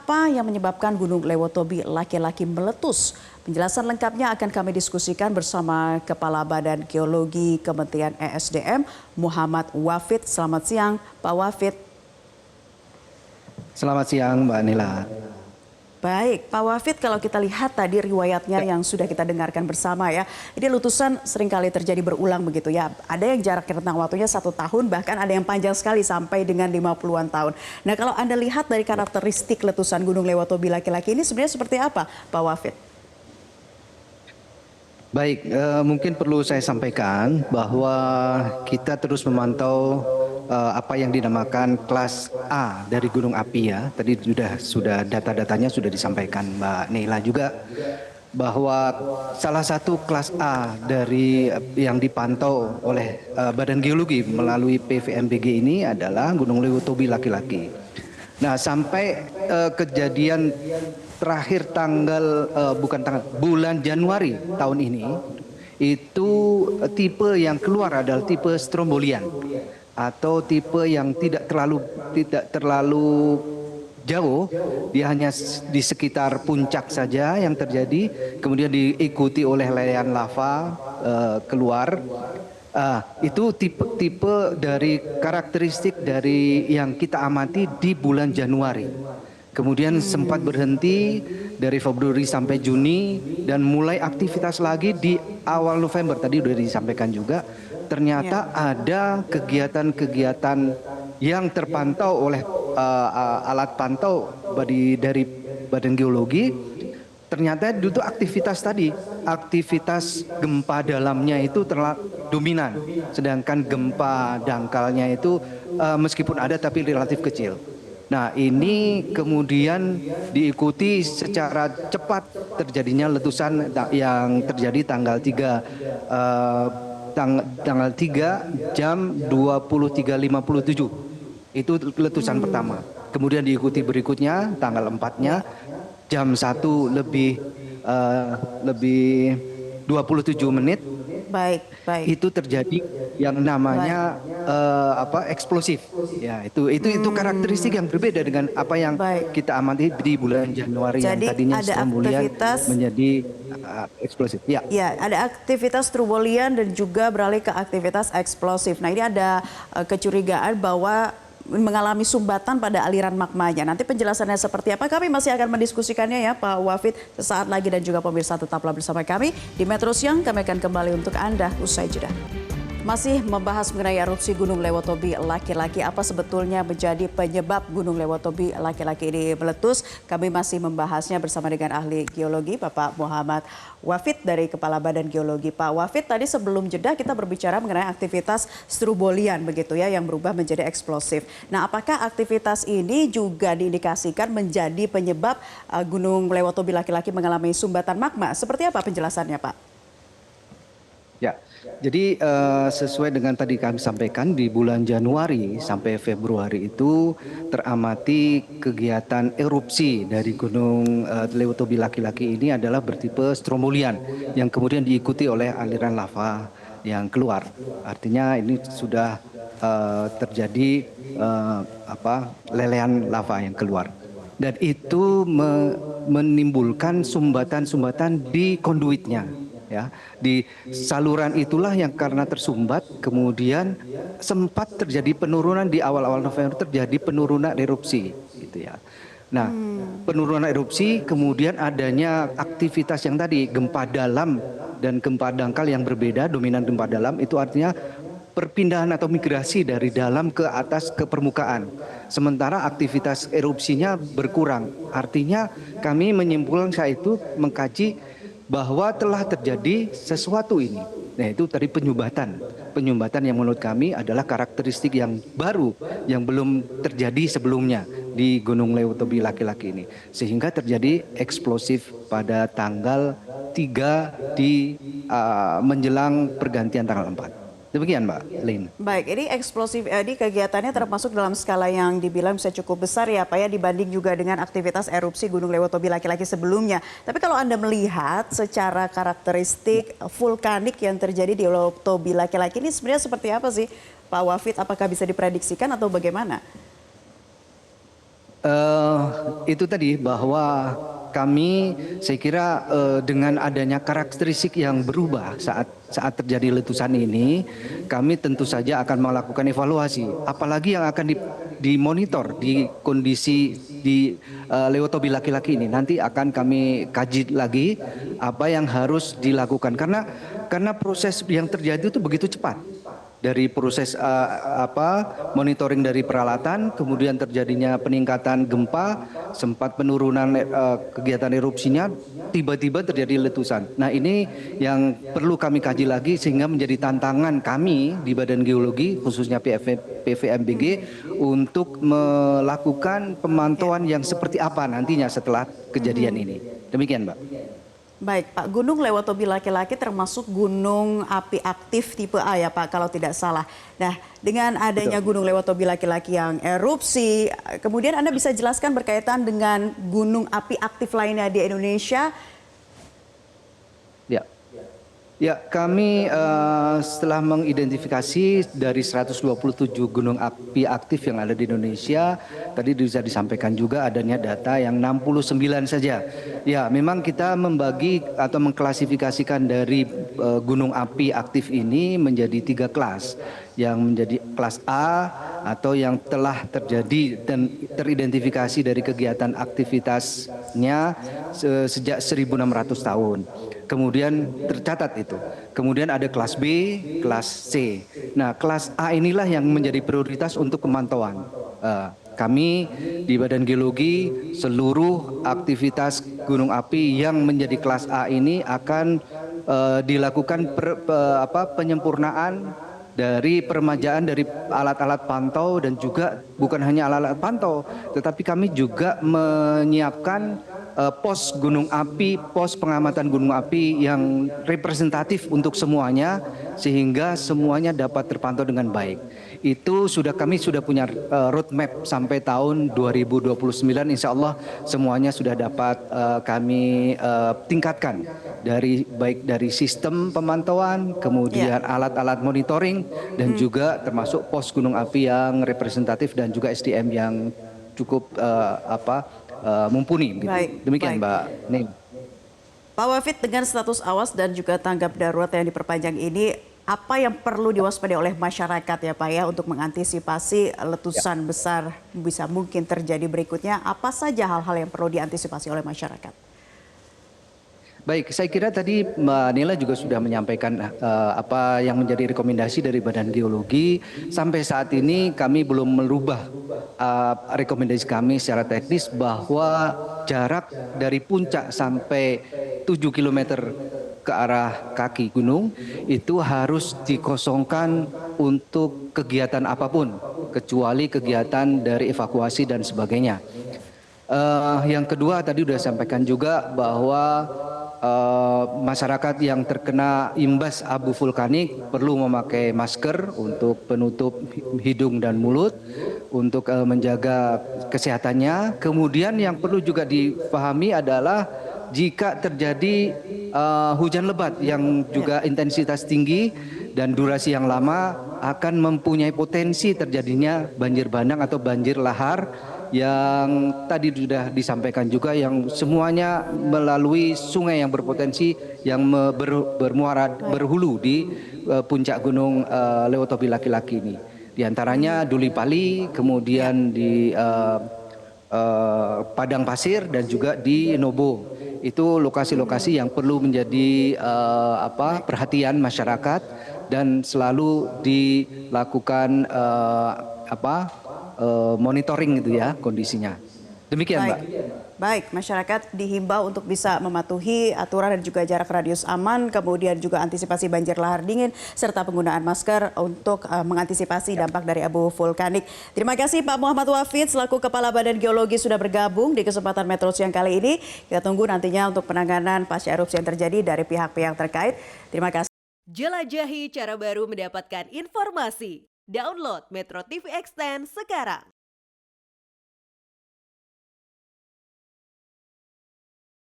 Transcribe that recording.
apa yang menyebabkan Gunung Lewotobi laki-laki meletus? Penjelasan lengkapnya akan kami diskusikan bersama Kepala Badan Geologi Kementerian ESDM, Muhammad Wafid. Selamat siang, Pak Wafid. Selamat siang, Mbak Nila. Baik, Pak Wafid, kalau kita lihat tadi riwayatnya yang sudah kita dengarkan bersama ya, ini letusan seringkali terjadi berulang begitu ya. Ada yang jarak rentang waktunya 1 tahun, bahkan ada yang panjang sekali sampai dengan 50-an tahun. Nah, kalau Anda lihat dari karakteristik letusan Gunung Lewotobi laki-laki ini sebenarnya seperti apa, Pak Wafid? Baik, mungkin perlu saya sampaikan bahwa kita terus memantau apa yang dinamakan kelas A dari gunung api ya. Tadi sudah data-datanya sudah disampaikan Mbak Neila juga bahwa salah satu kelas A dari yang dipantau oleh Badan Geologi melalui PVMBG ini adalah Gunung Lewotobi laki-laki. Nah, sampai kejadian terakhir bulan Januari tahun ini itu tipe yang keluar adalah tipe strombolian atau tipe yang tidak terlalu jauh, dia hanya di sekitar puncak saja yang terjadi, kemudian diikuti oleh lelehan lava keluar. Itu tipe dari karakteristik dari yang kita amati di bulan Januari. Kemudian sempat berhenti dari Februari sampai Juni dan mulai aktivitas lagi di awal November. Tadi sudah disampaikan juga. Ternyata ada kegiatan-kegiatan yang terpantau oleh alat pantau dari Badan Geologi. Ternyata itu aktivitas tadi, aktivitas gempa dalamnya itu dominan. Sedangkan gempa dangkalnya itu meskipun ada tapi relatif kecil. Nah, ini kemudian diikuti secara cepat terjadinya letusan yang terjadi tanggal 3 jam 23.57. Itu letusan pertama. Kemudian diikuti berikutnya tanggal 4-nya jam 1 lebih 27 menit. Baik. Itu terjadi yang namanya eksplosif. Ya, itu karakteristik yang berbeda dengan apa yang kita amati di bulan Januari. Jadi yang tadinya ada strombolian aktivitas menjadi eksplosif. Ya. Ya, ada aktivitas strombolian dan juga beralih ke aktivitas eksplosif. Nah, ini ada kecurigaan bahwa mengalami sumbatan pada aliran magmanya. Nanti penjelasannya seperti apa kami masih akan mendiskusikannya ya Pak Wafid sesaat lagi, dan juga pemirsa tetaplah bersama kami di Metro Siang. Kami akan kembali untuk Anda usai jeda. Masih membahas mengenai erupsi Gunung Lewotobi laki-laki, apa sebetulnya menjadi penyebab Gunung Lewotobi laki-laki ini meletus. Kami masih membahasnya bersama dengan ahli geologi Bapak Muhammad Wafid dari Kepala Badan Geologi. Pak Wafid, tadi sebelum jeda kita berbicara mengenai aktivitas strombolian begitu ya yang berubah menjadi eksplosif. Nah, apakah aktivitas ini juga diindikasikan menjadi penyebab Gunung Lewotobi laki-laki mengalami sumbatan magma? Seperti apa penjelasannya, Pak? Ya, jadi sesuai dengan tadi kami sampaikan di bulan Januari sampai Februari itu teramati kegiatan erupsi dari Gunung Lewotobi laki-laki ini adalah bertipe strombolian yang kemudian diikuti oleh aliran lava yang keluar. Artinya ini sudah terjadi lelehan lava yang keluar. Dan itu menimbulkan sumbatan-sumbatan di konduitnya. Ya, di saluran itulah yang karena tersumbat kemudian sempat terjadi penurunan di awal-awal November, terjadi penurunan erupsi gitu ya. Nah, penurunan erupsi kemudian adanya aktivitas yang tadi gempa dalam dan gempa dangkal yang berbeda, dominan gempa dalam itu artinya perpindahan atau migrasi dari dalam ke atas ke permukaan. Sementara aktivitas erupsinya berkurang. Artinya kami menyimpulkan saat itu mengkaji bahwa telah terjadi sesuatu ini. Nah, itu tadi penyumbatan yang menurut kami adalah karakteristik yang baru yang belum terjadi sebelumnya di Gunung Lewotobi laki-laki ini. Sehingga terjadi eksplosif pada tanggal 3 di menjelang pergantian tanggal 4. Demikian Mbak Lin. Baik, ini eksplosif, ini kegiatannya termasuk dalam skala yang dibilang bisa cukup besar ya Pak ya, dibanding juga dengan aktivitas erupsi Gunung Lewotobi laki-laki sebelumnya. Tapi kalau Anda melihat secara karakteristik vulkanik yang terjadi di Lewotobi laki-laki ini sebenarnya seperti apa sih Pak Wafid? Apakah bisa diprediksikan atau bagaimana? Eh, itu tadi bahwa kami saya kira dengan adanya karakteristik yang berubah saat terjadi letusan ini, kami tentu saja akan melakukan evaluasi, apalagi yang akan dimonitor di kondisi di Lewotobi laki-laki ini. Nanti akan kami kaji lagi apa yang harus dilakukan karena proses yang terjadi itu begitu cepat. Dari proses monitoring dari peralatan, kemudian terjadinya peningkatan gempa, sempat penurunan kegiatan erupsinya, tiba-tiba terjadi letusan. Nah, ini yang perlu kami kaji lagi sehingga menjadi tantangan kami di Badan Geologi khususnya PVMBG untuk melakukan pemantauan yang seperti apa nantinya setelah kejadian ini. Demikian, Mbak. Baik, Pak, Gunung Lewotobi laki-laki termasuk gunung api aktif tipe A ya Pak, kalau tidak salah. Nah, dengan adanya Gunung Lewotobi laki-laki yang erupsi, kemudian Anda bisa jelaskan berkaitan dengan gunung api aktif lainnya di Indonesia? Ya, kami setelah mengidentifikasi dari 127 gunung api aktif yang ada di Indonesia, tadi bisa disampaikan juga adanya data yang 69 saja. Ya, memang kita membagi atau mengklasifikasikan dari gunung api aktif ini menjadi 3 kelas. Yang menjadi kelas A atau yang telah terjadi dan teridentifikasi dari kegiatan aktivitasnya sejak 1600 tahun. Kemudian tercatat itu. Kemudian ada kelas B, kelas C. Nah, kelas A inilah yang menjadi prioritas untuk pemantauan. Kami di Badan Geologi seluruh aktivitas gunung api yang menjadi kelas A ini akan dilakukan penyempurnaan dari peremajaan dari alat-alat pantau dan juga bukan hanya alat-alat pantau, tetapi kami juga menyiapkan pos gunung api, pos pengamatan gunung api yang representatif untuk semuanya sehingga semuanya dapat terpantau dengan baik. Itu kami sudah punya roadmap sampai tahun 2029, insya Allah semuanya sudah dapat kami tingkatkan baik dari sistem pemantauan, kemudian alat-alat monitoring dan juga termasuk pos gunung api yang representatif dan juga SDM yang cukup mumpuni. Gitu. Demikian Mbak Ning. Pak Wafid, dengan status awas dan juga tanggap darurat yang diperpanjang ini, apa yang perlu diwaspadai oleh masyarakat ya Pak ya untuk mengantisipasi letusan besar bisa mungkin terjadi berikutnya? Apa saja hal-hal yang perlu diantisipasi oleh masyarakat? Baik, saya kira tadi Mbak Nela juga sudah menyampaikan apa yang menjadi rekomendasi dari Badan Geologi. Sampai saat ini kami belum merubah rekomendasi kami secara teknis bahwa jarak dari puncak sampai 7 km ke arah kaki gunung itu harus dikosongkan untuk kegiatan apapun, kecuali kegiatan dari evakuasi dan sebagainya. Yang kedua tadi sudah sampaikan juga bahwa masyarakat yang terkena imbas abu vulkanik perlu memakai masker untuk penutup hidung dan mulut untuk menjaga kesehatannya. Kemudian yang perlu juga dipahami adalah jika terjadi hujan lebat yang juga intensitas tinggi dan durasi yang lama akan mempunyai potensi terjadinya banjir bandang atau banjir lahar yang tadi sudah disampaikan juga, yang semuanya melalui sungai yang berpotensi yang bermuara berhulu di puncak gunung Lewotobi laki-laki ini. Di antaranya Duli Pali, kemudian di Padang Pasir dan juga di Nobo. Itu lokasi-lokasi yang perlu menjadi perhatian masyarakat dan selalu dilakukan monitoring itu ya kondisinya. Demikian Mbak. Baik, masyarakat dihimbau untuk bisa mematuhi aturan dan juga jarak radius aman, kemudian juga antisipasi banjir lahar dingin, serta penggunaan masker untuk mengantisipasi dampak dari abu vulkanik. Terima kasih Pak Muhammad Wafid selaku Kepala Badan Geologi sudah bergabung di kesempatan Metro Siang kali ini. Kita tunggu nantinya untuk penanganan pasca erupsi yang terjadi dari pihak-pihak terkait. Terima kasih. Jelajahi cara baru mendapatkan informasi. Download Metro TV Extend sekarang.